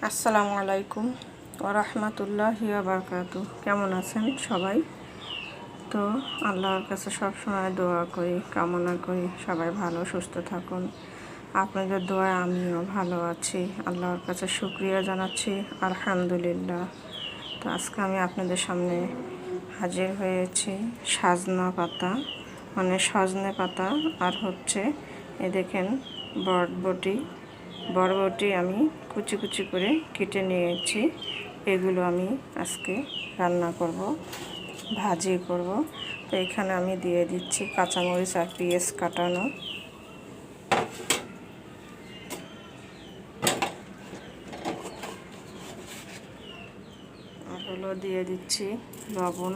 আসসালামু আলাইকুম ওয়া রাহমাতুল্লাহি ওয়া বারাকাতুহু। কেমন আছেন সবাই? তো আল্লাহর কাছে সবসময় দোয়া করি, কামনা করি সবাই ভালো সুস্থ থাকুন। আপনাদের দোয়ায় আমিও ভালো আছি, আল্লাহর কাছে শুকরিয়া জানাচ্ছি, আলহামদুলিল্লাহ। তো আজকে আমি আপনাদের সামনে হাজির হয়েছি সাজনা পাতা, মানে সজনে পাতা, আর হচ্ছে এ দেখেন বরবটি আমি কুচি কুচি করে কেটে নিয়েছি। এগুলো আমি আজকে রান্না করব, ভাজি করব। তো এখানে আমি দিয়ে দিচ্ছি কাঁচামরিচ আর পেঁয়াজ কাটানো। আর হলো দিয়ে দিচ্ছি লবণ।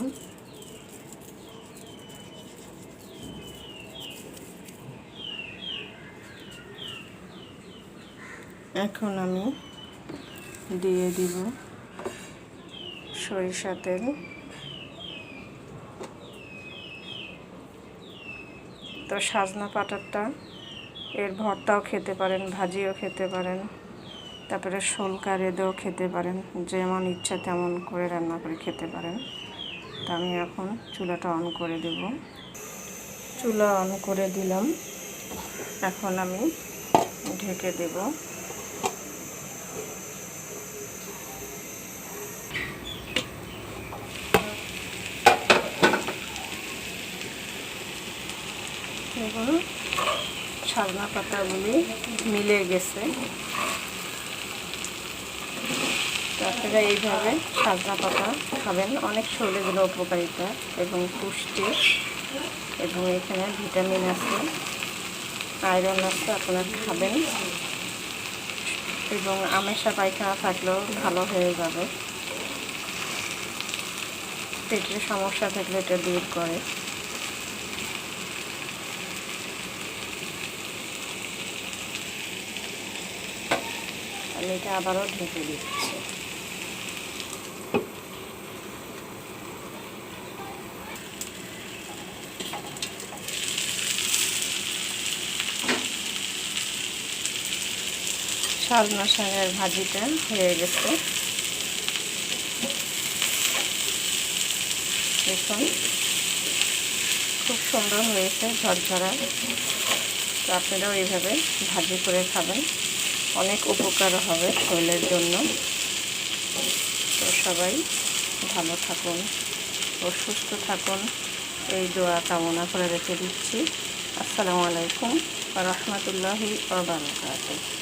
এখন আমি দিয়ে দিব সরিষা তেল। তো সাজনা পাতাটা এর ভর্তাও খেতে পারেন, ভাজিও খেতে পারেন, তারপরে শোলকা রেঁধেও খেতে পারেন, যেমন ইচ্ছা তেমন করে রান্না করে খেতে পারেন। তো আমি এখন চুলাটা অন করে দেব। চুলা অন করে দিলাম, এখন আমি ঢেকে দেব। এবং সাজনা পাতাগুলি মিলে গেছে। আপনারা এইভাবে সাজনা পাতা খাবেন, অনেক শরীরের জন্য উপকারিতা এবং পুষ্টি, এবং এখানে ভিটামিন আছে, আয়রন আছে, আপনারা খাবেন। এবং আমেশা পায়খানা থাকলেও ভালো হয়ে যাবে, পেটের সমস্যা থাকলে এটা দূর করে। আমি এটা আবারও ঢেকে দিচ্ছি। সাজনা শাকের ভাজিটা হয়ে গেছে। দেখুন খুব সুন্দর হয়েছে, ঝরঝরা। তো আপনারাও এইভাবে ভাজি করে খাবেন, অনেক উপকার হবে শরীরের জন্য। তো সবাই ভালো থাকুন ও সুস্থ থাকুন, এই দোয়া কামনা করে রেখে দিচ্ছি। আসসালামু আলাইকুম ওয়া রাহমাতুল্লাহি ওয়া বারাকাতুহু।